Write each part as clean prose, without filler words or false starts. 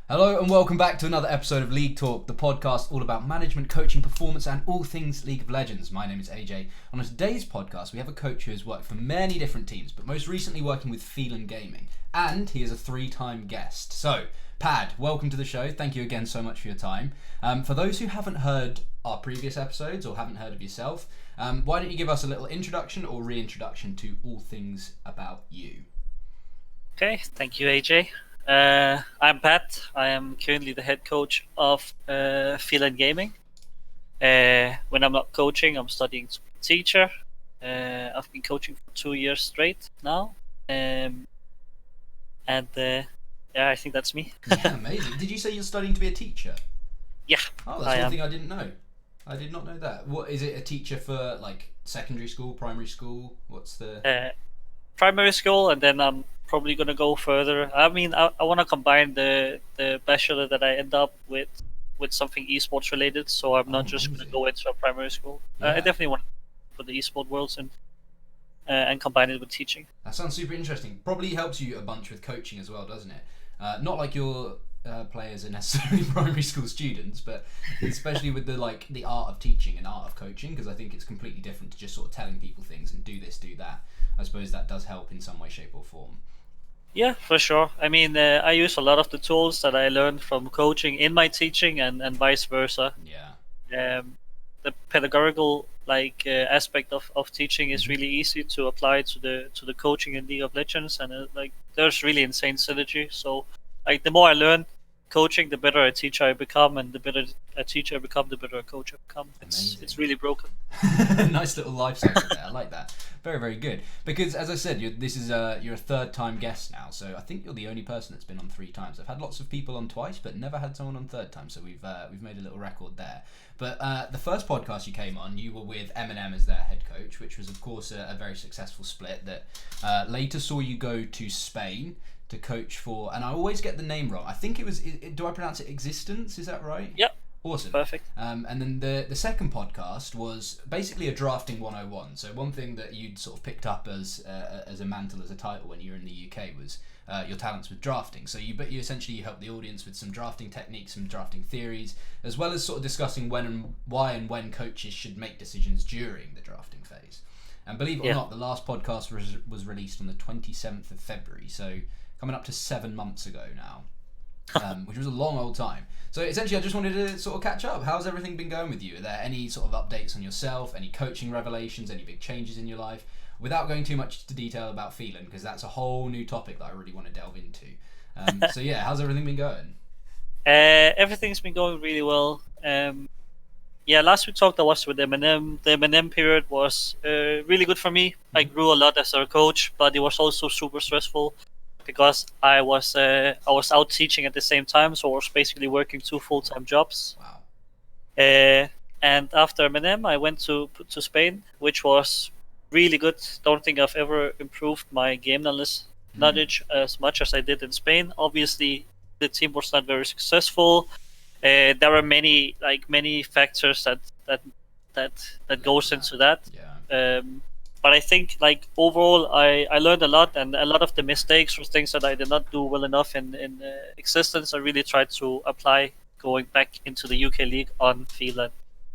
Hello and welcome back to another episode of League Talk, the podcast all about management, coaching, performance and all things League of Legends. My name is AJ. On today's podcast we have a coach who has worked for many different teams, but most recently working with Phelan Gaming, and he is a 3-time guest. So, Pad, welcome to the show. Thank you again so much for your time. For those who haven't heard our previous episodes or haven't heard of yourself, why don't you give us a little introduction or reintroduction to all things about you? Okay, thank you, AJ. I'm Pat. I am currently the head coach of Phelan Gaming. When I'm not coaching, I'm studying to be a teacher. I've been coaching for 2 years straight now. Yeah, I think that's me. Yeah, amazing. Did you say you're studying to be a teacher? Yeah. Oh, that's one thing I didn't know. I did not know that. What is it? A teacher for like secondary school, primary school? What's the primary school, and then I'm probably going to go further. I mean, I want to combine the bachelor that I end up with something esports related, so I'm not just going to go into a primary school. Yeah. I definitely want to put the esport worlds in and combine it with teaching. That sounds super interesting. Probably helps you a bunch with coaching as well, doesn't it? Not like your players are necessarily primary school students, but especially with the art of teaching and art of coaching, because I think it's completely different to just sort of telling people things and do this, do that. I suppose that does help in some way, shape or form. Yeah, for sure. I mean, I use a lot of the tools that I learned from coaching in my teaching and vice versa. Yeah. The pedagogical aspect of teaching is really easy to apply to the coaching in League of Legends, and there's really insane synergy. So the more I learn coaching, the better a teacher I become, and the better a teacher I become, the better a coach I become. It's really broken. Nice little life cycle there. I like that. Very, very good. Because as I said, you're a third-time guest now, so I think you're the only person that's been on 3 times. I've had lots of people on twice, but never had someone on 3rd time. So we've made a little record there. But the first podcast you came on, you were with Eminem as their head coach, which was of course a very successful split that later saw you go to Spain to coach for, and I always get the name wrong. I think it was. Do I pronounce it x6tence? Is that right? Yep. Awesome. Perfect. And then the second podcast was basically a drafting 101. So one thing that you'd sort of picked up as a mantle, as a title when you were in the UK was your talents with drafting. So you essentially helped the audience with some drafting techniques, some drafting theories, as well as sort of discussing why and when coaches should make decisions during the drafting phase. And believe it or not, the last podcast was released on the 27th of February. So coming up to 7 months ago now. Which was a long old time. So essentially I just wanted to sort of catch up. How's everything been going with you? Are there any sort of updates on yourself, any coaching revelations, any big changes in your life? Without going too much into detail about Phelan, because that's a whole new topic that I really want to delve into. So yeah, how's everything been going? Everything's been going really well. Last we talked I was with Eminem. The Eminem period was really good for me. I grew a lot as a coach, but it was also super stressful, because I was out teaching at the same time, so I was basically working 2 full-time jobs. Wow. And after Eminem, I went to Spain, which was really good. Don't think I've ever improved my game knowledge as much as I did in Spain. Obviously, the team was not very successful. There were many factors that goes into that. Yeah. But I think overall I learned a lot, and a lot of the mistakes were things that I did not do well enough in x6tence. I really tried to apply going back into the UK League on Phelan.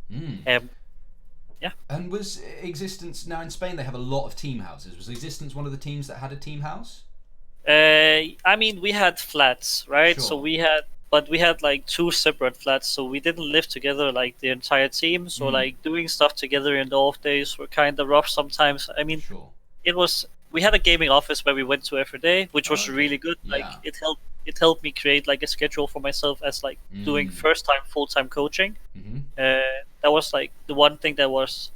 Yeah. And was x6tence, now in Spain they have a lot of team houses. Was x6tence one of the teams that had a team house? I mean, we had flats, right? Sure. So we had 2 separate flats, so we didn't live together like the entire team. So doing stuff together in the off days were kind of rough sometimes. I mean, sure. We had a gaming office where we went to every day, which was really good. It helped me create a schedule for myself as doing first time full time coaching. That was the one thing that was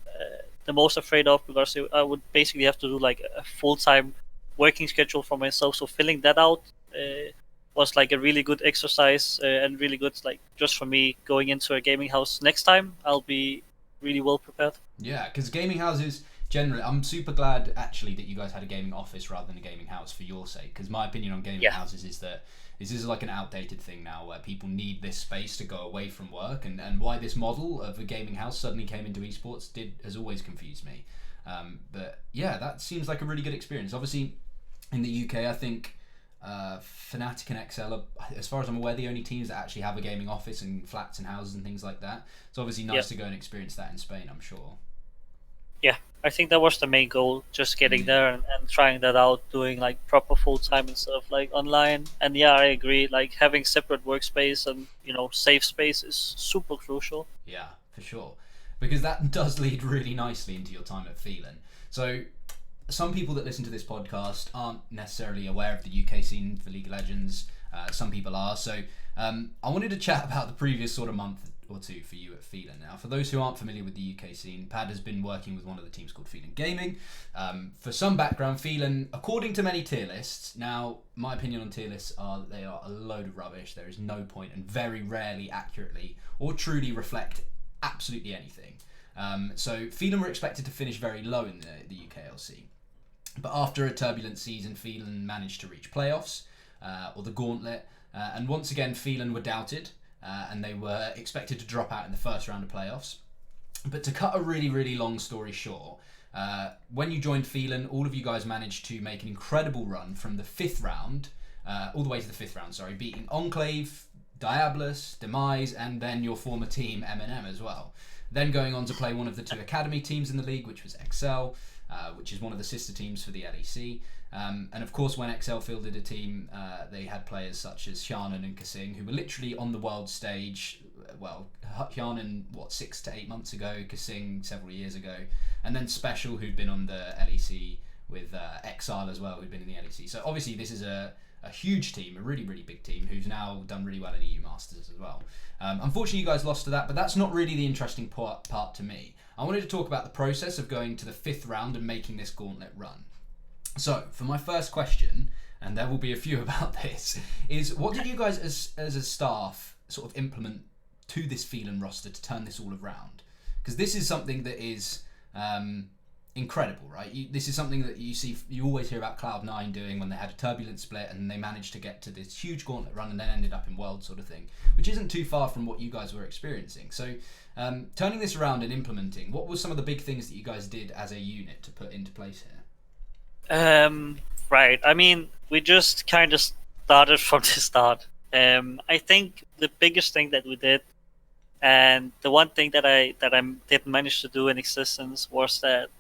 the most afraid of, because I would basically have to do a full time working schedule for myself. So filling that out was a really good exercise and really good just for me going into a gaming house next time. I'll be really well prepared. Yeah, because gaming houses generally, I'm super glad actually that you guys had a gaming office rather than a gaming house for your sake, because my opinion on gaming houses is that this is an outdated thing now where people need this space to go away from work, and why this model of a gaming house suddenly came into esports has always confused me. But yeah, that seems like a really good experience. Obviously in the UK I think Fnatic and XL are, as far as I'm aware, the only teams that actually have a gaming office and flats and houses and things like that. It's obviously nice to go and experience that in Spain, I'm sure. Yeah, I think that was the main goal, just getting there and trying that out, doing like proper full time and stuff like online. And yeah, I agree. Like having separate workspace and safe space is super crucial. Yeah, for sure, because that does lead really nicely into your time at Phelan. So some people that listen to this podcast aren't necessarily aware of the UK scene for League of Legends. Some people are. So I wanted to chat about the previous sort of month or two for you at Phelan. Now, for those who aren't familiar with the UK scene, Pad has been working with one of the teams called Phelan Gaming. For some background, Phelan, according to many tier lists, now my opinion on tier lists are that they are a load of rubbish. There is no point and very rarely accurately or truly reflect absolutely anything. So Phelan were expected to finish very low in the UKLC. But after a turbulent season, Phelan managed to reach playoffs, or the Gauntlet, and once again Phelan were doubted, and they were expected to drop out in the first round of playoffs. But to cut a really, really long story short, when you joined Phelan, all of you guys managed to make an incredible run from the all the way to the fifth round, beating Enclave, Diabolus, Demise, and then your former team, M&M, as well. Then going on to play one of the two academy teams in the league, which was XL, which is one of the sister teams for the LEC. And of course, when XL fielded a team, they had players such as Hjarnan and Kasing, who were literally on the world stage. Well, Hjarnan, 6 to 8 months ago, Kasing several years ago, and then Special, who'd been on the LEC with Exile as well, who'd been in the LEC. So obviously this is a huge team, a really, really big team, who's now done really well in EU Masters as well. Unfortunately, you guys lost to that, but that's not really the interesting part to me. I wanted to talk about the process of going to the fifth round and making this gauntlet run. So, for my first question, and there will be a few about this, is what did you guys as a staff sort of implement to this Phelan roster to turn this all around? Because this is something that is incredible, right? This is something that you always hear about Cloud9 doing when they had a turbulent split and they managed to get to this huge gauntlet run and then ended up in World sort of thing, which isn't too far from what you guys were experiencing. So turning this around and implementing, what were some of the big things that you guys did as a unit to put into place here? Right. I mean, we just kind of started from the start. I think the biggest thing that we did, and the one thing that I didn't manage to do in x6tence, was that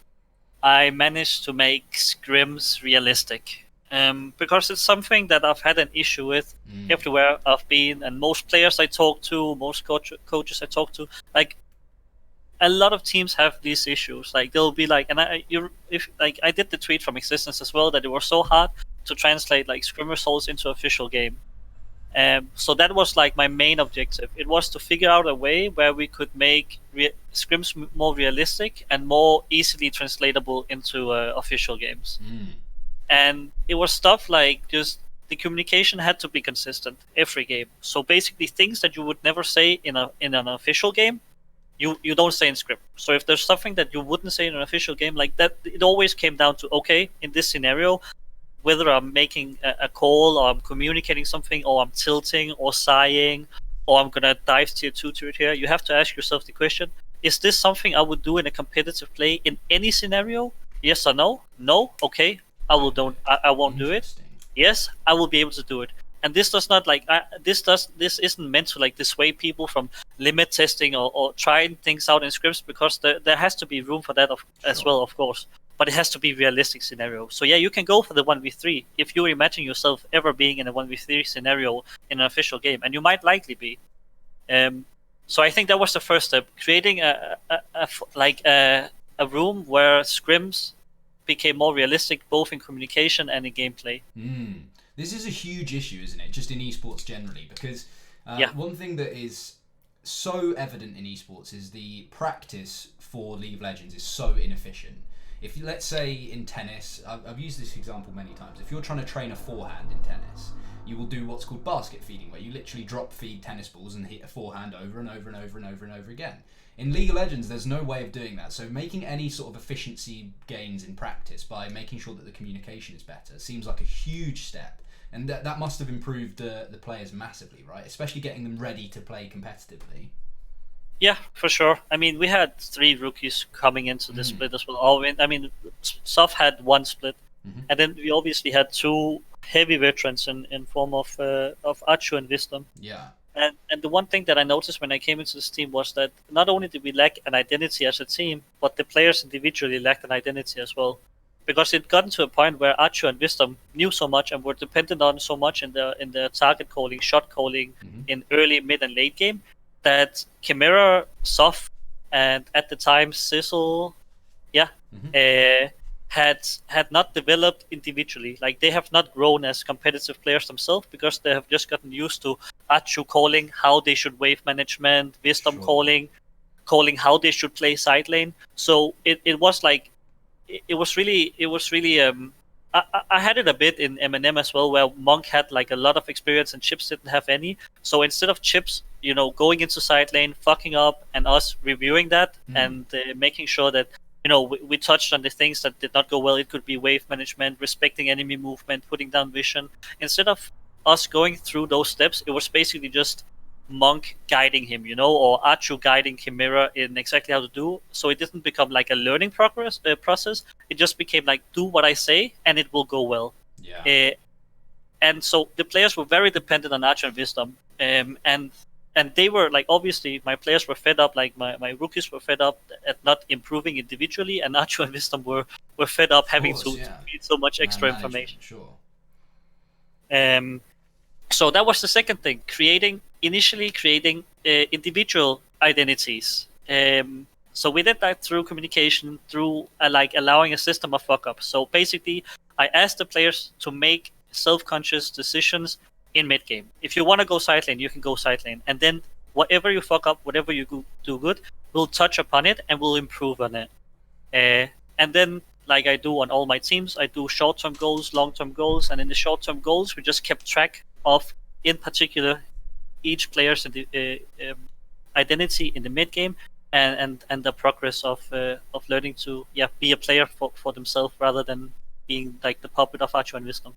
I managed to make scrims realistic. Because it's something that I've had an issue with everywhere I've been, and most players I talk to, most coaches I talk to, like a lot of teams have these issues. Like they'll be like, and I did the tweet from x6tence as well, that it was so hard to translate like scrim results into official game. So that was like my main objective. It was to figure out a way where we could make scrims more realistic and more easily translatable into official games. And it was stuff like just the communication had to be consistent every game. So basically things that you would never say in an official game, you don't say in scrim. So if there's something that you wouldn't say in an official game like that, it always came down to, okay, in this scenario, whether I'm making a call or I'm communicating something or I'm tilting or sighing or I'm going to dive tier 2 to it here, you have to ask yourself the question, is this something I would do in a competitive play in any scenario? Yes or no? No? Okay, I won't do it. Yes, I will be able to do it. And this does not this isn't meant to like dissuade people from limit testing or trying things out in scrims, because there has to be room for that as well, of course. But it has to be realistic scenario. So yeah, you can go for the 1v3 if you imagine yourself ever being in a 1v3 scenario in an official game, and you might likely be. So I think that was the first step, creating a room where scrims became more realistic, both in communication and in gameplay. This is a huge issue, isn't it? Just in esports generally, because one thing that is so evident in esports is the practice for League of Legends is so inefficient. If you, let's say in tennis, I've used this example many times, if you're trying to train a forehand in tennis, you will do what's called basket feeding, where you literally drop feed tennis balls and hit a forehand over and over and over and over and over again. In League of Legends, there's no way of doing that, so making any sort of efficiency gains in practice by making sure that the communication is better seems like a huge step, and that must have improved the players massively, right? Especially getting them ready to play competitively. Yeah, for sure. I mean, we had 3 rookies coming into the split as well. I mean, Soft had 1 split, And then we obviously had two heavy veterans in form of Achu and Wisdom. Yeah. And the one thing that I noticed when I came into this team was that not only did we lack an identity as a team, but the players individually lacked an identity as well. Because it gotten to a point where Achu and Wisdom knew so much and were dependent on so much in the target calling, shot calling, in early, mid, and late game, that Chimera, Soft, and at the time Sizzle, had not developed individually. Like, they have not grown as competitive players themselves because they have just gotten used to Achu calling how they should wave management, Wisdom calling how they should play side lane. So it was like it was really I had it a bit in M&M as well, where Monk had like a lot of experience and Chips didn't have any. So instead of Chips, going into side lane, fucking up, and us reviewing that and making sure that we touched on the things that did not go well. It could be wave management, respecting enemy movement, putting down vision. Instead of us going through those steps, it was basically just Monk guiding him, or Achu guiding Chimera in exactly how to do. So it didn't become like a learning process. It just became like, do what I say and it will go well. Yeah. And so the players were very dependent on Achu and Wisdom. And they were like, obviously my players were fed up, like my rookies were fed up at not improving individually, and Achu and Wisdom were fed up having to feed so much extra information. Sure. So that was the second thing, initially creating individual identities. So we did that through communication, through like allowing a system of fuck-ups. So basically, I asked the players to make self-conscious decisions in mid-game. If you want to go side lane, you can go side lane. And then whatever you fuck up, whatever you do good, we'll touch upon it and we'll improve on it. And then, like I do on all my teams, I do short-term goals, long-term goals. And in the short-term goals, we just kept track of, in particular, each player's identity in the mid-game and the progress of learning to be a player for themselves rather than being like the puppet of Achu and Wisdom.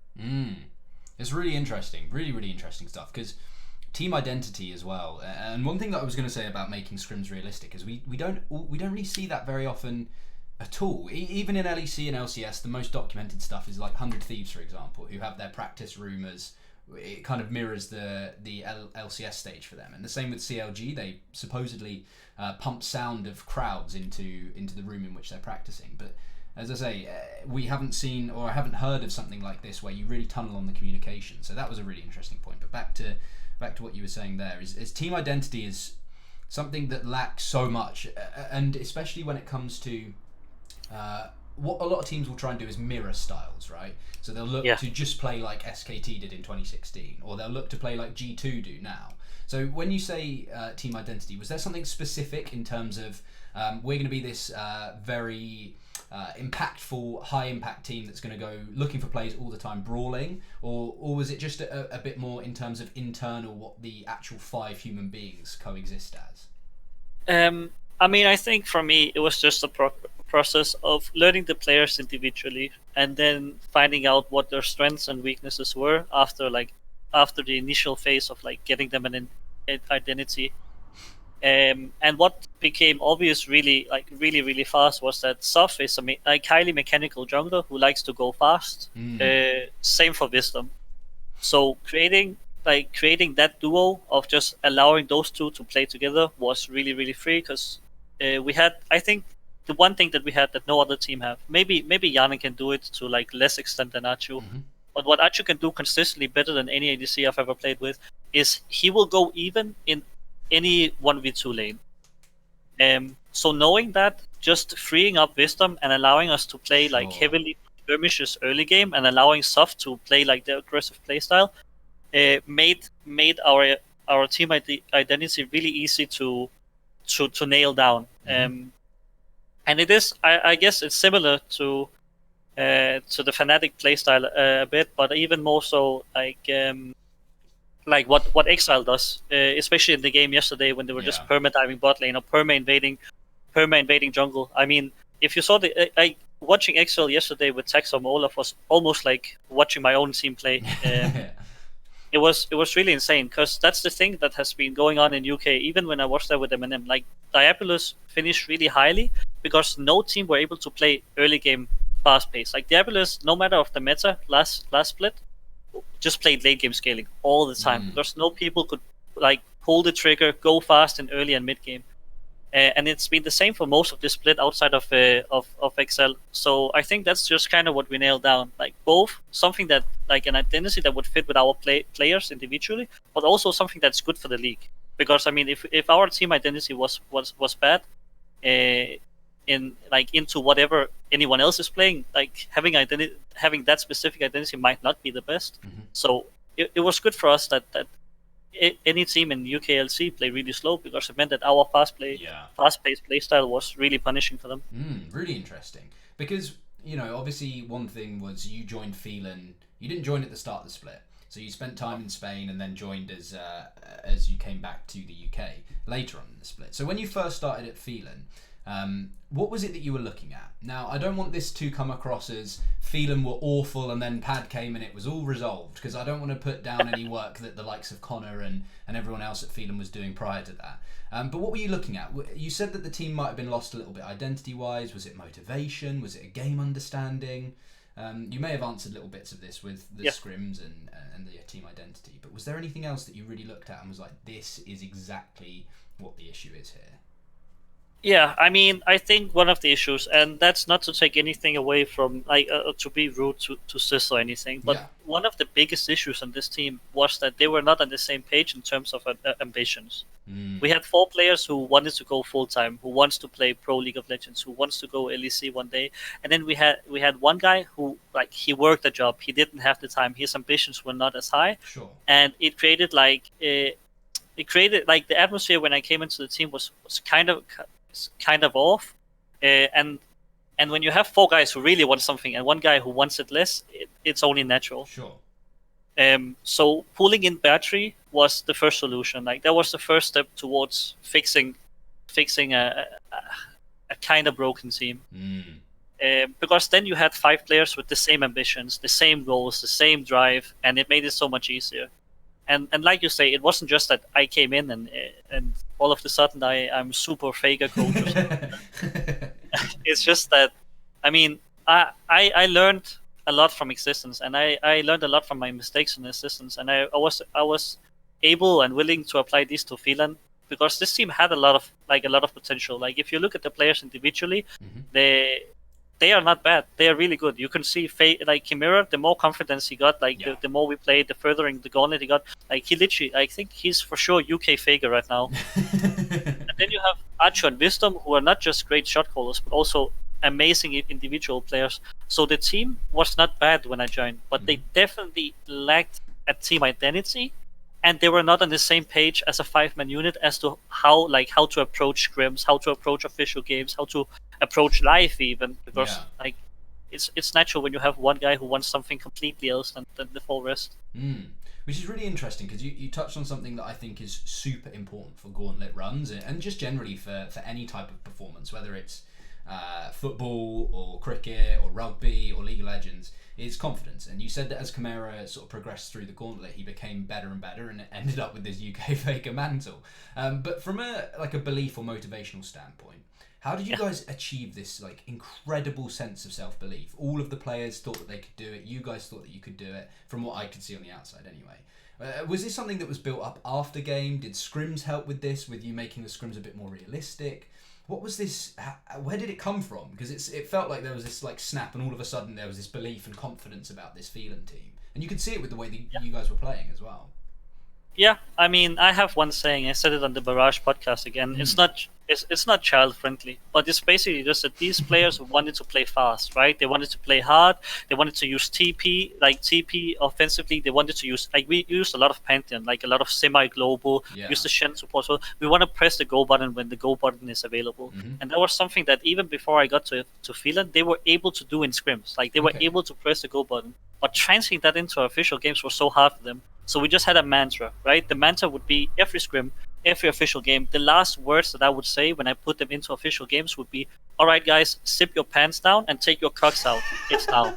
It's really interesting, really interesting stuff, because team identity as well. And one thing that I was going to say about making scrims realistic is we don't really see that very often at all. Even in LEC and LCS, the most documented stuff is like 100 Thieves, for example, who have their practice room as it kind of mirrors the LCS stage for them. And the same with CLG. They supposedly pump sound of crowds into the room in which they're practicing. But as I say, we haven't seen, or I haven't heard of something like this where you really tunnel on the communication. So that was a really interesting point. But back to what you were saying there, is team identity is something that lacks so much, and especially when it comes to what a lot of teams will try and do is mirror styles, right? So they'll look to just play like SKT did in 2016, or they'll look to play like G2 do now. So when you say team identity, was there something specific in terms of we're going to be this very impactful, high-impact team that's going to go looking for plays all the time, brawling, or was it just a bit more in terms of internal, what the actual 5 human beings coexist as? I mean, I think for me, it was just a process of learning the players individually and then finding out what their strengths and weaknesses were after the initial phase of like getting them an identity. And what became obvious really fast was that Soft is a highly mechanical jungler who likes to go fast. Same for Wisdom. So creating that duo of just allowing those two to play together was really free, because we had, I think, the one thing that we had that no other team have. Maybe Yana can do it to like less extent than Achu. But what Achu can do consistently better than any ADC I've ever played with is he will go even in any 1v2 lane. So knowing that, just freeing up Wisdom and allowing us to play like heavily skirmishes early game and allowing Soft to play like the aggressive playstyle made our team identity really easy to nail down. And it is, I guess it's similar to the Fnatic playstyle a bit, but even more so like what Exile does, especially in the game yesterday when they were just perma-diving bot lane or perma-invading jungle. I mean, if you saw watching Exile yesterday with Taxom Olaf was almost like watching my own team play. It was really insane, because that's the thing that has been going on in UK. Even when I watched that with M&M, like Diabolus finished really highly because no team were able to play early game fast paced. Like Diabolus, no matter of the meta last split, just played late game scaling all the time. There's no people could like pull the trigger, go fast in early and mid game. And it's been the same for most of this split outside of XL. So I think that's just kind of what we nailed down. Like both something that like an identity that would fit with our players individually, but also something that's good for the league. Because I mean, if our team identity was bad, in like into whatever anyone else is playing, like having that specific identity might not be the best. So it was good for us that any team in UKLC play really slow, because it meant that our fast-paced play style was really punishing for them. Really interesting, because obviously one thing was you joined Phelan. You didn't join at the start of the split, so you spent time in Spain and then joined as you came back to the UK later on in the split. So when you first started at Phelan, what was it that you were looking at? Now, I don't want this to come across as Phelan were awful and then Pad came and it was all resolved, because I don't want to put down any work that the likes of Connor and everyone else at Phelan was doing prior to that. But what were you looking at? You said that the team might have been lost a little bit identity-wise. Was it motivation? Was it a game understanding? You may have answered little bits of this with the scrims and the team identity, but was there anything else that you really looked at and was like, this is exactly what the issue is here? Yeah, I mean, I think one of the issues, and that's not to take anything away from, like, to be rude to Sis or anything, but one of the biggest issues on this team was that they were not on the same page in terms of ambitions. We had 4 players who wanted to go full-time, who wants to play Pro League of Legends, who wants to go LEC one day, and then we had one guy who, like, he worked a job, he didn't have the time, his ambitions were not as high, and it created, like, the atmosphere when I came into the team was kind of off, and when you have 4 guys who really want something and one guy who wants it less, it's only natural. So pulling in battery was the first solution. Like that was the first step towards fixing a kind of broken team. Because then you had 5 players with the same ambitions, the same goals, the same drive, and it made it so much easier. And like you say, it wasn't just that I came in and all of a sudden I'm super Faker coach or something. It's just that, I mean, I learned a lot from Existence, and I learned a lot from my mistakes in Existence, and I was able and willing to apply this to Phelan, because this team had a lot of potential. Like if you look at the players individually, they are not bad. They are really good. You can see, like Chimera, the more confidence he got, like the more we played, the further in the Gauntlet he got. Like he literally, I think he's for sure UK Faker right now. And then you have Archer and Wisdom, who are not just great shot callers, but also amazing individual players. So the team was not bad when I joined, but they definitely lacked a team identity, and they were not on the same page as a 5-man unit as to how to approach scrims, how to approach official games, how to approach life even, because like it's natural when you have one guy who wants something completely else than the full rest. Which is really interesting, because you touched on something that I think is super important for Gauntlet runs and just generally for any type of performance, whether it's football or cricket or rugby or League of Legends, is confidence. And you said that as Chimera sort of progressed through the Gauntlet, he became better and better and ended up with this UK Faker mantle. But from a belief or motivational standpoint, how did you guys achieve this like incredible sense of self-belief? All of the players thought that they could do it. You guys thought that you could do it, from what I could see on the outside anyway. Was this something that was built up after game? Did scrims help with this, with you making the scrims a bit more realistic? What was this? Where did it come from? Because it felt like there was this like snap, and all of a sudden there was this belief and confidence about this Phelan team, and you could see it with the way that you guys were playing as well. Yeah, I mean, I have one saying. I said it on the Barrage podcast again. It's not child friendly, but it's basically just that these players wanted to play fast, right? They wanted to play hard. They wanted to use TP offensively. They wanted to use, like, we used a lot of Pantheon, like a lot of semi-global, use the Shen support. So we want to press the go button when the go button is available. And that was something that even before I got to Phelan, they were able to do in scrims. Like they were able to press the go button, but translating that into official games was so hard for them. So we just had a mantra, right? The mantra would be every scrim, every official game. The last words that I would say when I put them into official games would be, "All right, guys, zip your pants down and take your cocks out. It's now."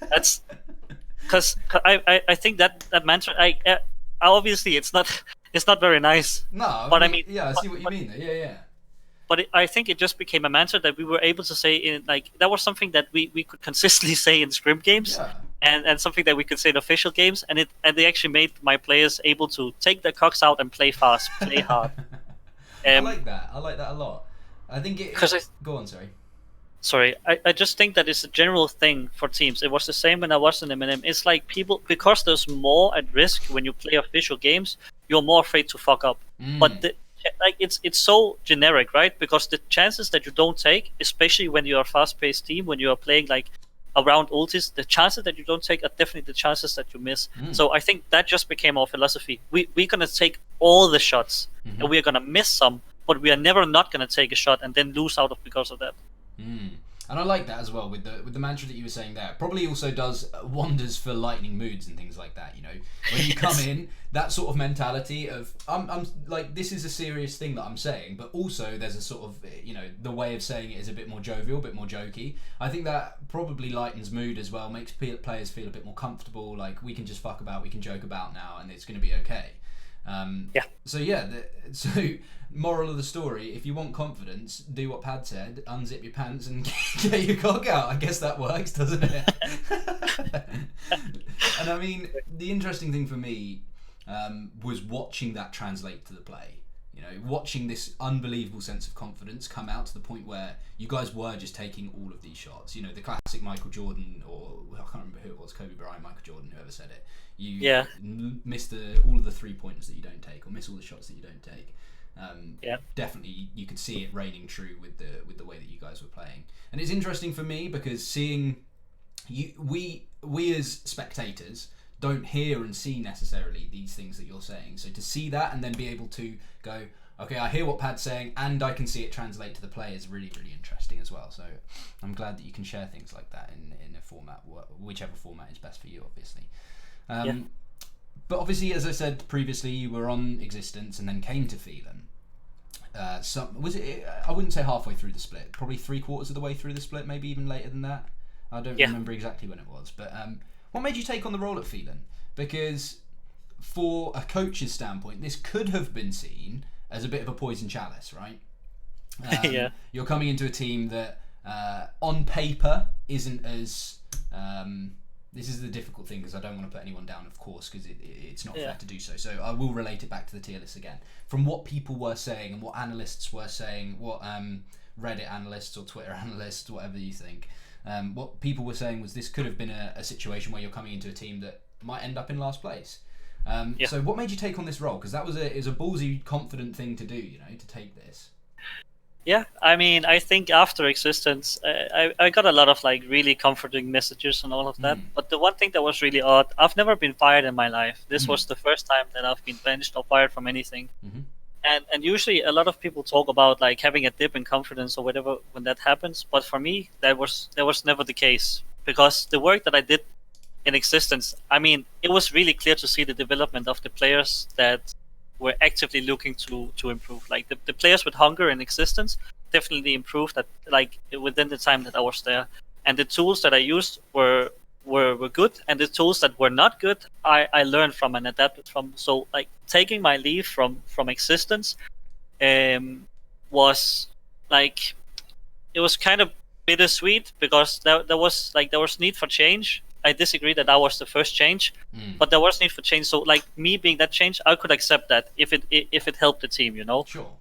That's because I think that mantra. Obviously it's not very nice. No, but I mean, I see what you mean. Yeah. I think it just became a mantra that we were able to say in like that was something that we could consistently say in scrim games, and something that we could say in official games, and they actually made my players able to take their cocks out and play fast, play hard. I like that. I like that a lot. I think it. Go on, sorry. Sorry, I just think that it's a general thing for teams. It was the same when I was in M&M. It's like people, because there's more at risk when you play official games, you're more afraid to fuck up. But it's so generic, right? Because the chances that you don't take, especially when you're a fast-paced team, when you are playing like around ultis, the chances that you don't take are definitely the chances that you miss. So I think that just became our philosophy. We're gonna take all the shots, and we're gonna miss some, but we are never not gonna take a shot and then lose out of because of that. And I like that as well with the mantra that you were saying there. Probably also does wonders for lightning moods and things like that. You know, when you come in, that sort of mentality of I'm like, this is a serious thing that I'm saying, but also there's a sort of, you know, the way of saying it is a bit more jovial, a bit more jokey. I think that probably lightens mood as well, makes players feel a bit more comfortable. Like, we can just fuck about, we can joke about now, and it's going to be okay. So moral of the story, if you want confidence, do what Pad said, unzip your pants and get your cock out. I guess that works, doesn't it? And I mean, the interesting thing for me was watching that translate to the play. You know, watching this unbelievable sense of confidence come out to the point where you guys were just taking all of these shots. You know, the classic Michael Jordan, or I can't remember who it was, Kobe Bryant, Michael Jordan, whoever said it. You miss all of the 3-pointers that you don't take, or miss all the shots that you don't take. Definitely, you could see it raining true with the way that you guys were playing. And it's interesting for me because seeing we as spectators don't hear and see necessarily these things that you're saying. So to see that and then be able to go, okay, I hear what Pad's saying and I can see it translate to the play is really, really interesting as well. So I'm glad that you can share things like that in a format, whichever format is best for you, obviously. But obviously, as I said previously, you were on x6tence and then came to Phelan. Was it? I wouldn't say halfway through the split. Probably 3/4 of the way through the split, maybe even later than that. I don't remember exactly when it was. But what made you take on the role at Phelan? Because for a coach's standpoint, this could have been seen as a bit of a poison chalice, right? You're coming into a team that, on paper, isn't as... this is the difficult thing, because I don't want to put anyone down, of course, because it's not fair to do so. So I will relate it back to the tier list again. From what people were saying and what analysts were saying, what Reddit analysts or Twitter analysts, whatever you think, what people were saying was this could have been a situation where you're coming into a team that might end up in last place. So what made you take on this role? Because it was a ballsy, confident thing to do, you know, to take this. Yeah, I mean, I think after x6tence, I got a lot of like really comforting messages and all of that. But the one thing that was really odd, I've never been fired in my life. This was the first time that I've been benched or fired from anything. And usually a lot of people talk about like having a dip in confidence or whatever when that happens. But for me, that was never the case, because the work that I did in x6tence, I mean, it was really clear to see the development of the players that were actively looking to improve. Like the players with hunger in x6tence definitely improved that, like within the time that I was there. And the tools that I used were good, and the tools that were not good, I learned from and adapted from. So like taking my leave from x6tence was like, it was kind of bittersweet, because there was need for change. I disagree that was the first change, but there was need for change. So like me being that change, I could accept that if it helped the team, you know. Sure.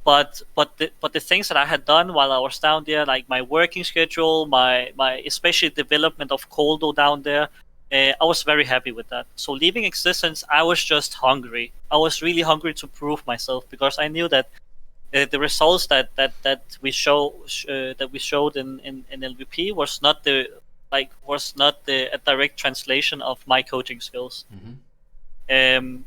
But the things that I had done while I was down there, like my working schedule, my especially development of Coldo down there, I was very happy with that. So leaving x6tence, I was just hungry. I was really hungry to prove myself, because I knew that the results that we showed in LVP was not a direct translation of my coaching skills. And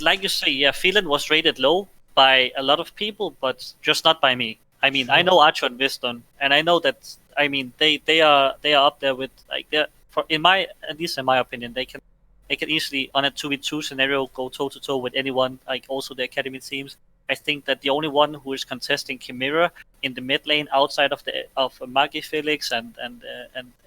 like you say, Phelan was rated low by a lot of people, but just not by me. I mean, I know Archer and Viston, and I know that, I mean, they are up there with, like, at least in my opinion, they can easily on a 2v2 scenario go toe to toe with anyone, like also the academy teams. I think that the only one who is contesting Chimera in the mid lane outside of Magi Felix and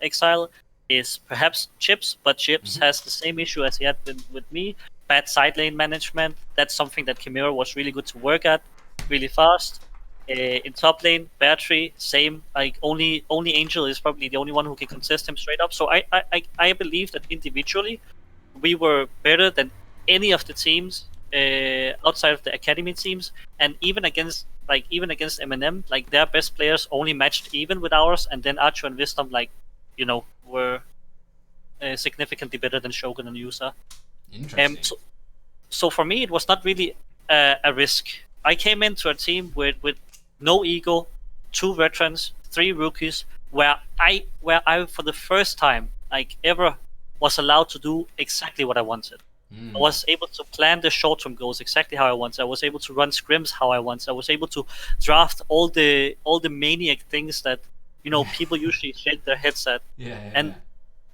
Exile is perhaps Chips, but Chips has the same issue as he had been with me. Bad side lane management. That's something that Chimera was really good to work at. really fast. In top lane, Battery, same. Like only Angel is probably the only one who can contest him straight up. So I believe that individually we were better than any of the teams outside of the academy teams, and even against M&M, like their best players only matched even with ours, and then Archer and Wisdom, like, were significantly better than Shogun and Yusa. Interesting. So for me, it was not really a risk. I came into a team with no ego, 2 veterans, 3 rookies, where I for the first time like ever was allowed to do exactly what I wanted. I was able to plan the short-term goals exactly how I wanted. I was able to run scrims how I wanted. I was able to draft all the maniac things that people usually shake their heads at. And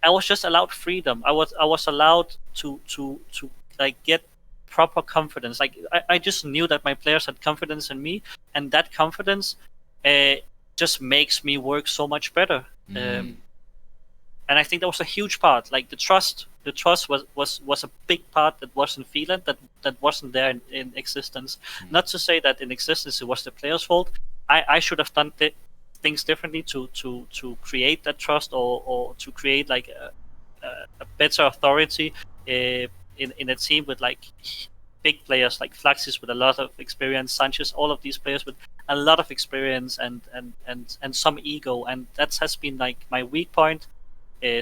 I was just allowed freedom. I was allowed to like get proper confidence. Like I just knew that my players had confidence in me, and that confidence just makes me work so much better. And I think that was a huge part. Like the trust was a big part that was in Phelan that wasn't there in Existence. Not to say that in Existence it was the players' fault. I should have done things differently to create that trust or to create like a better authority in a team with like big players like Flaxis with a lot of experience, Sanchez, all of these players with a lot of experience and some ego, and that has been like my weak point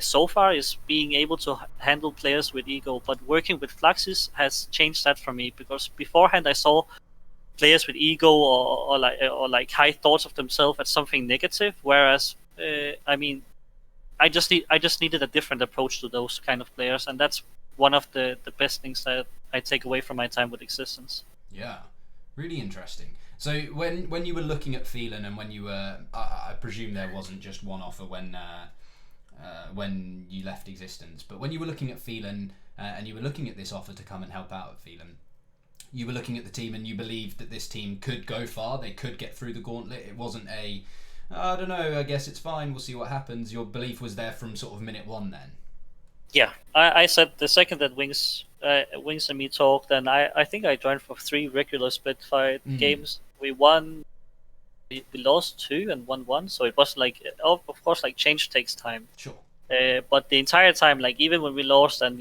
so far, is being able to handle players with ego. But working with Flaxis has changed that for me, because beforehand I saw players with ego or like high thoughts of themselves as something negative, whereas I just needed a different approach to those kind of players, and that's one of the best things that I take away from my time with Existence. Yeah, really interesting. So when you were looking at Phelan, and when you were, I presume there wasn't just one offer when you left Existence, but when you were looking at Phelan and you were looking at this offer to come and help out at Phelan, you were looking at the team and you believed that this team could go far, they could get through the gauntlet. It wasn't I don't know, I guess it's fine, we'll see what happens. Your belief was there from sort of minute 1 then? Yeah, I said the second that Wings and me talked, and I think I joined for 3 regular split fight games. We won, we lost 2 and won 1, so it was like, of course, like change takes time. Sure. But the entire time, like even when we lost, and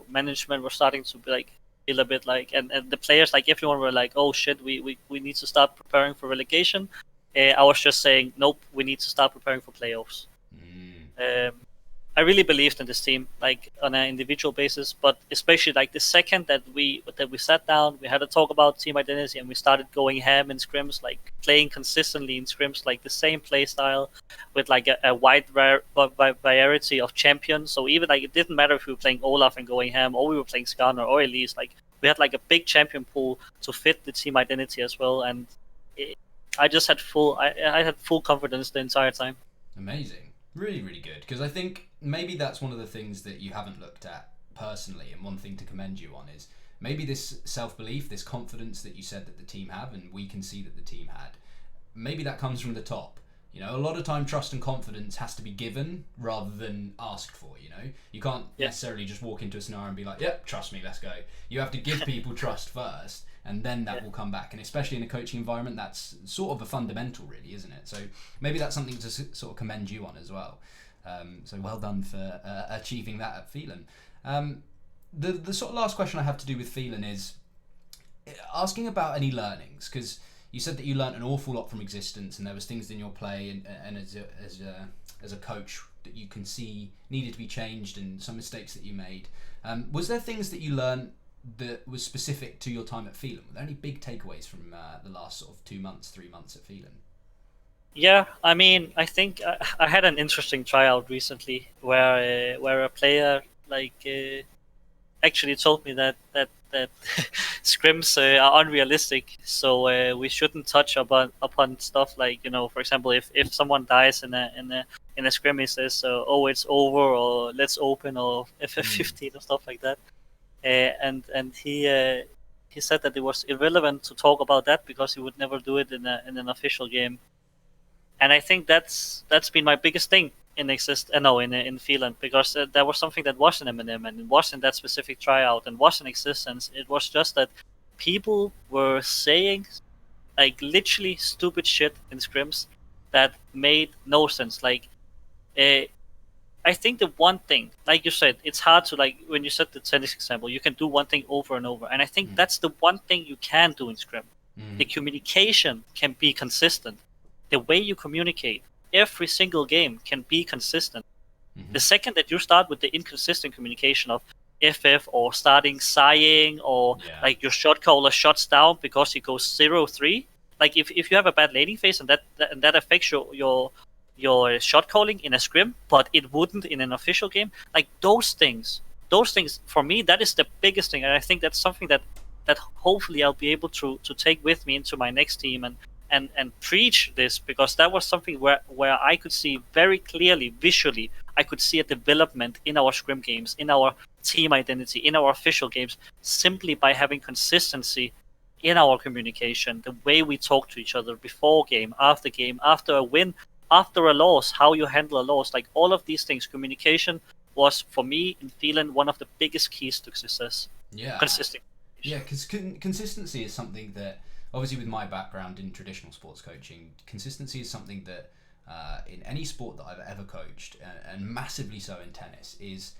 management were starting to be like feel a bit like, and the players, like everyone were like, oh shit, we need to start preparing for relegation. I was just saying, nope, we need to start preparing for playoffs. I really believed in this team, like on an individual basis, but especially like the second that we sat down, we had to talk about team identity, and we started going ham in scrims, like playing consistently in scrims, like the same play style with like a wide variety of champions. So even like it didn't matter if we were playing Olaf and going ham, or we were playing Skarner or Elise, like we had like a big champion pool to fit the team identity as well, and I just had I had full confidence the entire time. Amazing. Really, really good. Because I think maybe that's one of the things that you haven't looked at personally, and one thing to commend you on is maybe this self-belief, this confidence that you said that the team have, and we can see that the team had. Maybe that comes from the top. A lot of time trust and confidence has to be given rather than asked for, You can't necessarily just walk into a scenario and be like, yep, trust me, let's go. You have to give people trust first, and then that will come back. And especially in a coaching environment, that's sort of a fundamental, really, isn't it? So maybe that's something to sort of commend you on as well. So well done for achieving that at Phelan. The sort of last question I have to do with Phelan is asking about any learnings, because you said that you learnt an awful lot from Existence, and there was things in your play and as a coach that you can see needed to be changed, and some mistakes that you made. Was there things that you learnt that was specific to your time at Phelan? Were there any big takeaways from the last sort of 2 months, 3 months at Phelan? Yeah, I mean, I think I had an interesting tryout recently where a player actually told me that scrims are unrealistic, so we shouldn't touch upon stuff like, for example, if someone dies in a scrim, he says, oh, it's over, or let's open, or FF15 or stuff like that. And he said that it was irrelevant to talk about that because he would never do it in an official game. And I think that's been my biggest thing in Phelan, because there was something that was in M&M, and it was in that specific tryout, and was in Existence. It was just that people were saying like literally stupid shit in scrims that made no sense. Like, I think the one thing, like you said, it's hard to, like, when you said the tennis example, you can do one thing over and over, and I think that's the one thing you can do in scrim. The communication can be consistent. The way you communicate every single game can be consistent. The second that you start with the inconsistent communication of FF or starting sighing or like your shot caller shuts down because he goes 0-3, like if you have a bad laning phase and that affects your shot calling in a scrim, but it wouldn't in an official game, like those things for me, that is the biggest thing, and I think that's something that hopefully I'll be able to take with me into my next team and preach this, because that was something where I could see very clearly, visually, I could see a development in our scrim games, in our team identity, in our official games, simply by having consistency in our communication, the way we talk to each other before game, after a win, after a loss, how you handle a loss, like all of these things. Communication was, for me, in Phelan, one of the biggest keys to success. Yeah. Consistent. Yeah, because consistency is something that, obviously with my background in traditional sports coaching, consistency is something that in any sport that I've ever coached, and massively so in tennis, is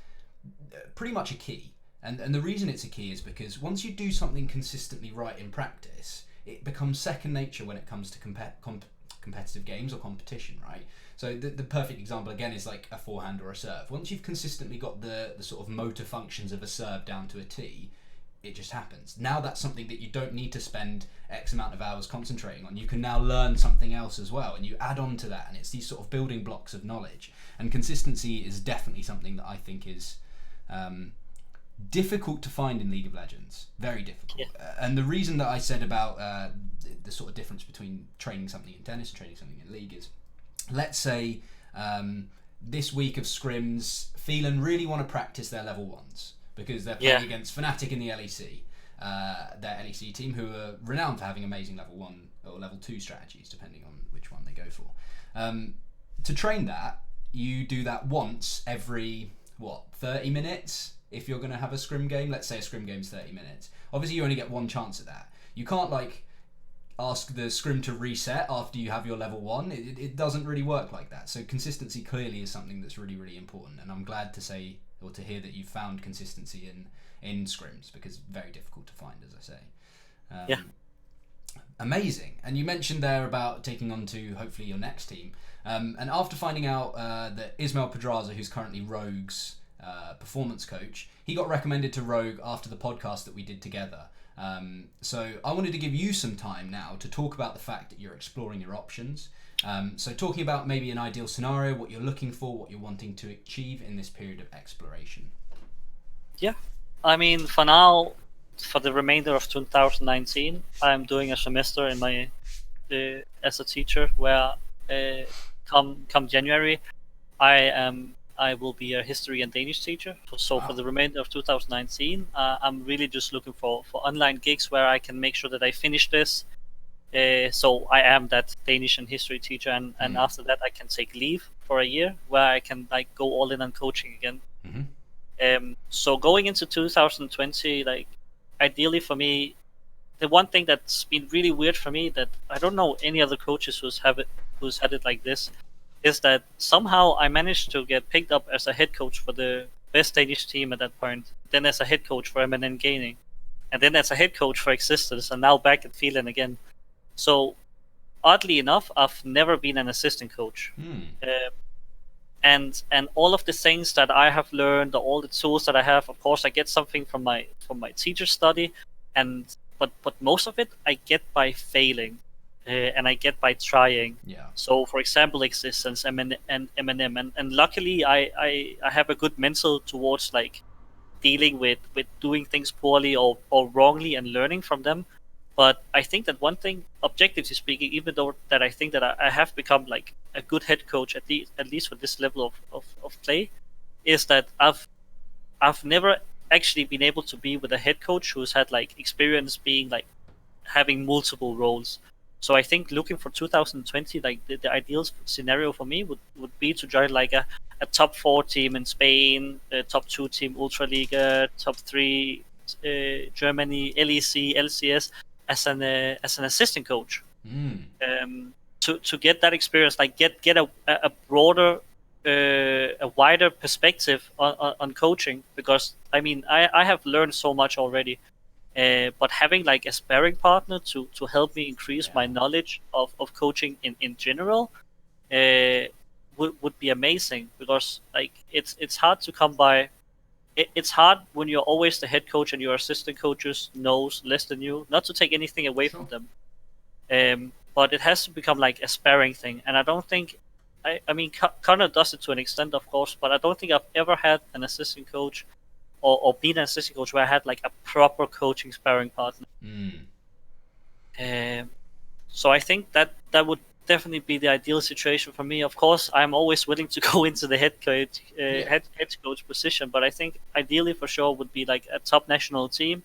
pretty much a key. And the reason it's a key is because once you do something consistently right in practice, it becomes second nature when it comes to competitive games or competition, right? So the perfect example again is like a forehand or a serve. Once you've consistently got the sort of motor functions of a serve down to a T, it just happens. Now that's something that you don't need to spend X amount of hours concentrating on. You can now learn something else as well, and you add on to that, and it's these sort of building blocks of knowledge. And consistency is definitely something that I think is difficult to find in League of Legends. Very difficult. Yeah. And the reason that I said about the sort of difference between training something in tennis and training something in League is, let's say this week of scrims, Phelan really want to practice their level ones because they're playing against Fnatic in the LEC, their LEC team, who are renowned for having amazing level 1 or level 2 strategies, depending on which one they go for. To train that, you do that once every, 30 minutes? If you're going to have a scrim game, let's say a scrim game's 30 minutes. Obviously, you only get one chance at that. You can't, ask the scrim to reset after you have your level 1. It doesn't really work like that. So consistency clearly is something that's really, really important. And I'm glad to say, or to hear, that you found consistency in scrims, because very difficult to find, as I say. Amazing. And you mentioned there about taking on to hopefully your next team. And after finding out that Ismail Pedraza, who's currently Rogue's performance coach, he got recommended to Rogue after the podcast that we did together. So I wanted to give you some time now to talk about the fact that you're exploring your options. So talking about maybe an ideal scenario, what you're looking for, what you're wanting to achieve in this period of exploration. Yeah. I mean, for now, for the remainder of 2019, I'm doing a semester in my as a teacher, where come January, I will be a history and Danish teacher. So for the remainder of 2019, I'm really just looking for online gigs where I can make sure that I finish this. So I am that Danish and history teacher, and after that I can take leave for a year where I can go all in on coaching again. So going into 2020, ideally for me, the one thing that's been really weird for me, that I don't know any other coaches who's had it like this, is that somehow I managed to get picked up as a head coach for the best Danish team at that point, then as a head coach for M&N Gaming, and then as a head coach for x6tence, and now back at Phelan again. So oddly enough, I've never been an assistant coach. And all of the things that I have learned, all the tools that I have, of course I get something from my teacher study, but most of it I get by failing. And I get by trying. So for example, x6tence and M&M, and luckily I have a good mental towards dealing with doing things poorly or wrongly and learning from them. But I think that one thing, objectively speaking, even though that I think that I have become a good head coach, at least for this level of play, is that I've never actually been able to be with a head coach who's had experience being having multiple roles. So I think looking for 2020, the ideal scenario for me would be to join a top 4 team in Spain, a top 2 team Ultraliga, top 3 Germany, LEC, LCS, as an assistant coach. Mm. To get that experience, like get a broader, a wider perspective on coaching, because I mean I have learned so much already, but having like a sparring partner to help me increase my knowledge of coaching in general would be amazing, because like it's hard to come by. It's hard when you're always the head coach and your assistant coaches knows less than you. Not to take anything away from them, but it has to become like a sparring thing. And I don't think, I mean, Connor does it to an extent, of course, but I don't think I've ever had an assistant coach or been an assistant coach where I had like a proper coaching sparring partner. So I think that would definitely be the ideal situation for me. Of course, I'm always willing to go into the head coach position, but I think ideally for sure would be like a top national team,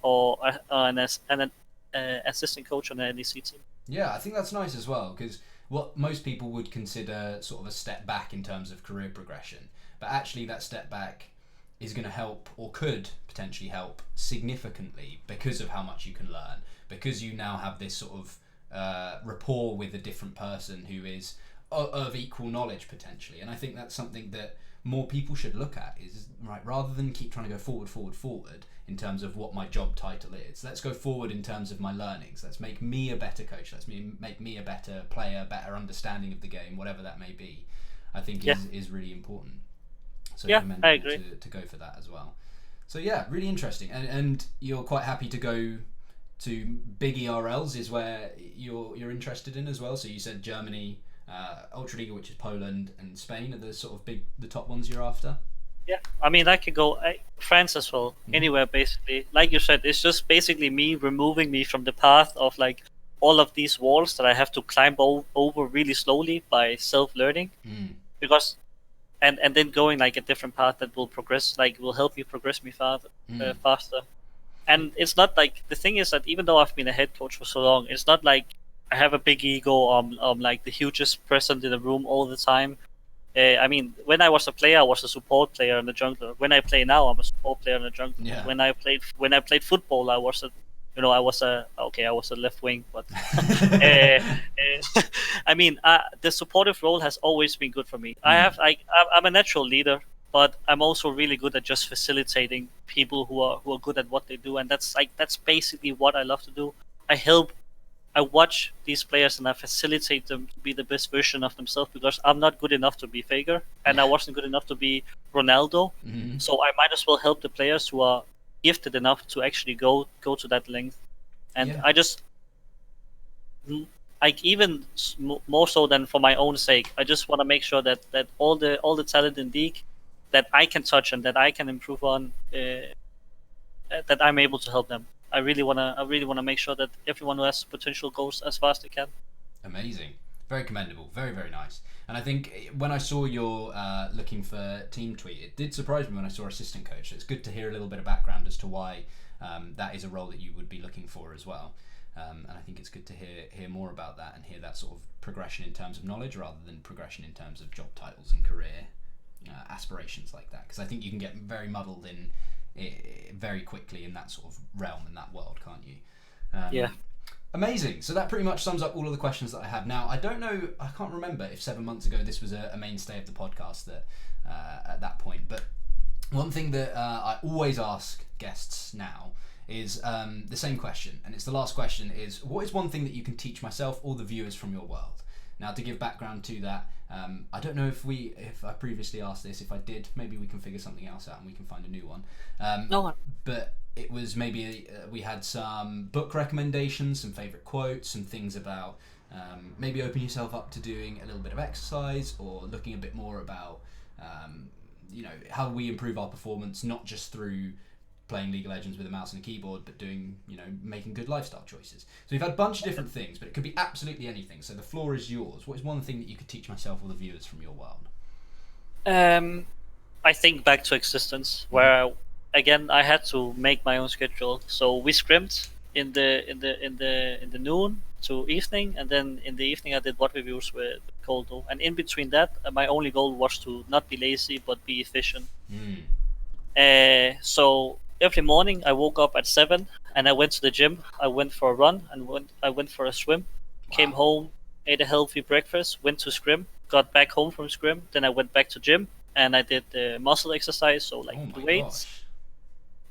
or an assistant coach on an NEC team. Yeah, I think that's nice as well, because what most people would consider sort of a step back in terms of career progression, but actually that step back is going to help, or could potentially help significantly, because of how much you can learn, because you now have this sort of rapport with a different person who is of equal knowledge potentially. And I think that's something that more people should look at, is right, rather than keep trying to go forward in terms of what my job title is, let's go forward in terms of my learnings. Let's make me a better coach, make me a better player, better understanding of the game, whatever that may be. I think is really important. So I agree. To go for that as well. So yeah, really interesting. And you're quite happy to go to big ERLs is where you're interested in as well. So you said Germany, Ultraliga, which is Poland, and Spain are the sort of the top ones you're after. Yeah, I mean I could go France as well, anywhere basically. Like you said, it's just basically me removing me from the path of like all of these walls that I have to climb over really slowly by self-learning, because and then going like a different path that will help me progress me faster. And it's not like, the thing is that even though I've been a head coach for so long, it's not like I have a big ego. I'm like the hugest present in the room all the time. I mean, when I was a player, I was a support player and a jungler. When I play now, I'm a support player and a jungler. Yeah. When I played football, I was a left wing, but I mean, the supportive role has always been good for me. I'm a natural leader, but I'm also really good at just facilitating people who are good at what they do, and that's basically what I love to do. I watch these players and I facilitate them to be the best version of themselves, because I'm not good enough to be Fager, and I wasn't good enough to be Ronaldo. So I might as well help the players who are gifted enough to actually go to that length. And I just, like, even more so than for my own sake, I just want to make sure that all the talent in league that I can touch and that I can improve on, that I'm able to help them. I really wanna make sure that everyone who has potential goes as far as they can. Amazing, very commendable, very, very nice. And I think when I saw your looking for team tweet, it did surprise me when I saw assistant coach. So it's good to hear a little bit of background as to why that is a role that you would be looking for as well. And I think it's good to hear more about that and hear that sort of progression in terms of knowledge rather than progression in terms of job titles and career aspirations like that. Because I think you can get very muddled in very quickly in that sort of realm, in that world, can't you? Amazing. So that pretty much sums up all of the questions that I have. Now, I can't remember if 7 months ago this was a mainstay of the podcast at that point, but one thing that I always ask guests now is the same question, and it's the last question, is what is one thing that you can teach myself or the viewers from your world? Now, to give background to that, I don't know if I previously asked this. If I did, maybe we can figure something else out and we can find a new one. No. But it was maybe we had some book recommendations, some favourite quotes, some things about maybe open yourself up to doing a little bit of exercise, or looking a bit more about how we improve our performance, not just through playing League of Legends with a mouse and a keyboard, but doing, making good lifestyle choices. So we've had a bunch of different things, but it could be absolutely anything. So the floor is yours. What is one thing that you could teach myself or the viewers from your world? I think back to x6tence, where again I had to make my own schedule. So we scrimped in the noon to evening, and then in the evening I did what reviews with Coldo. And in between that, my only goal was to not be lazy but be efficient. So every morning I woke up at 7 and I went to the gym. I went for a run and I went for a swim. Wow. Came home, ate a healthy breakfast, went to scrim, got back home from scrim. Then I went back to gym and I did muscle exercise, so like the weights. Gosh.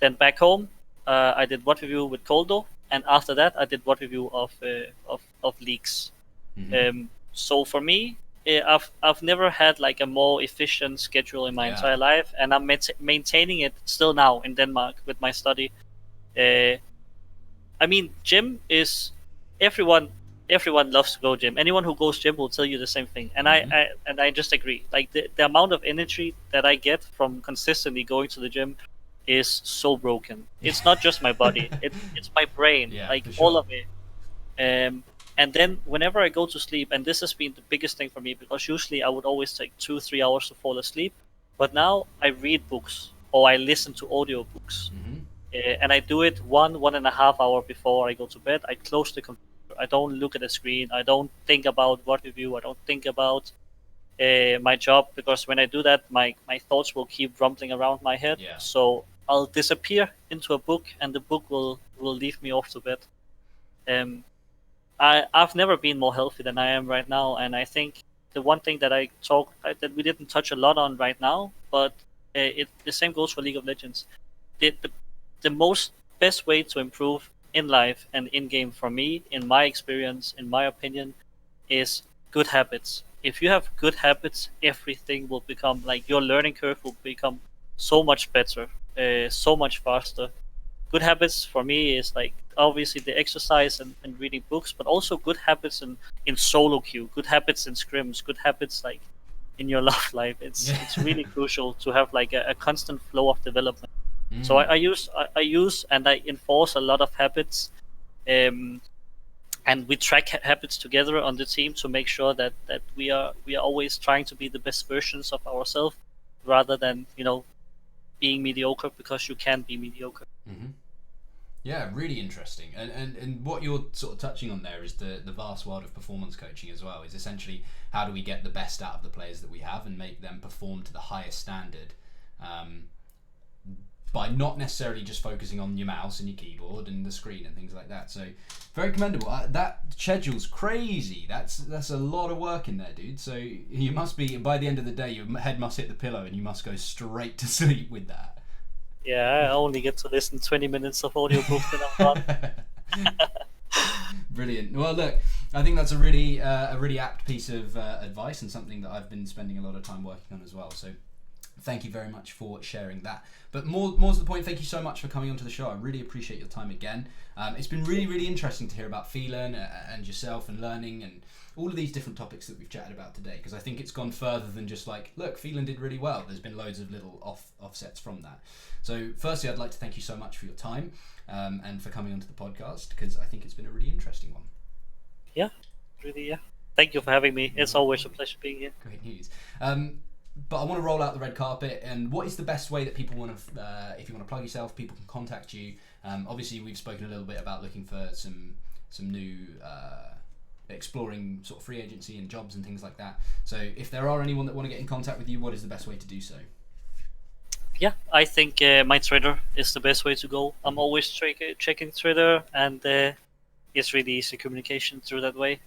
Then back home, I did WOD review with Koldo, and after that I did WOD review of leagues. Mm-hmm. So for me, I've never had like a more efficient schedule in my entire life, and I'm maintaining it still now in Denmark with my study. I mean, gym is everyone loves to go gym. Anyone who goes gym will tell you the same thing, and I just agree. Like the amount of energy that I get from consistently going to the gym is so broken. It's not just my body; it's my brain, like all of it. And then whenever I go to sleep, and this has been the biggest thing for me, because usually I would always take 2-3 hours to fall asleep, but now I read books or I listen to audiobooks. And I do it 1.5 hours before I go to bed. I close the computer. I don't look at the screen. I don't think about WOD review. I don't think about my job, because when I do that, my thoughts will keep rumbling around my head. Yeah. So I'll disappear into a book, and the book will leave me off to bed. I've never been more healthy than I am right now, and I think the one thing that that we didn't touch a lot on right now, but the same goes for League of Legends. The best way to improve in life and in game for me, in my experience, in my opinion, is good habits. If you have good habits, everything will become like your learning curve will become so much better, so much faster. Good habits for me is like obviously the exercise and reading books, but also good habits in solo queue, good habits in scrims, good habits like in your love life. It's really crucial to have like a constant flow of development. So I use and I enforce a lot of habits, and we track habits together on the team to make sure that we are always trying to be the best versions of ourselves, rather than being mediocre because you can be mediocre. Yeah, really interesting. And what you're sort of touching on there is the vast world of performance coaching as well. Is essentially how do we get the best out of the players that we have and make them perform to the highest standard, by not necessarily just focusing on your mouse and your keyboard and the screen and things like that. So very commendable. That schedule's crazy. That's a lot of work in there, dude. So you must be, by the end of the day, your head must hit the pillow and you must go straight to sleep with that. Yeah, I only get to listen 20 minutes of audiobooks and I'm done. Brilliant. Well, look, I think that's a really apt piece of advice, and something that I've been spending a lot of time working on as well. So thank you very much for sharing that. But more to the point, thank you so much for coming onto the show. I really appreciate your time again. It's been really, really interesting to hear about Phelan and yourself and learning and all of these different topics that we've chatted about today, because I think it's gone further than just like, look, Phelan did really well. There's been loads of little offsets from that. So firstly, I'd like to thank you so much for your time and for coming onto the podcast, because I think it's been a really interesting one. Yeah, really, yeah. Thank you for having me. It's always a pleasure being here. Great news. But I want to roll out the red carpet, and what is the best way that people want to, if you want to plug yourself, people can contact you? Obviously, we've spoken a little bit about looking for some new, exploring sort of free agency and jobs and things like that. So if there are anyone that want to get in contact with you, what is the best way to do so? Yeah, I think my Twitter is the best way to go. I'm always checking Twitter, and it's really easy communication through that way.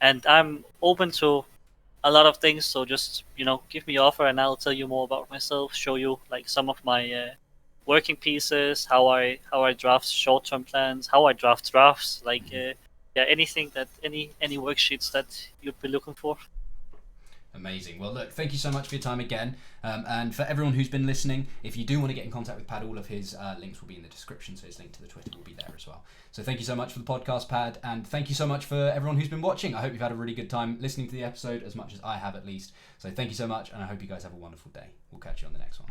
And I'm open to a lot of things, so just give me your offer and I'll tell you more about myself, show you like some of my working pieces, how I draft short-term plans, how I draft drafts, like anything that any worksheets that you'd be looking for. Amazing. Well, look, thank you so much for your time again. And for everyone who's been listening, if you do want to get in contact with Pad, all of his links will be in the description, so his link to the Twitter will be there as well. So thank you so much for the podcast, Pad, and thank you so much for everyone who's been watching. I hope you've had a really good time listening to the episode, as much as I have at least. So thank you so much, and I hope you guys have a wonderful day. We'll catch you on the next one.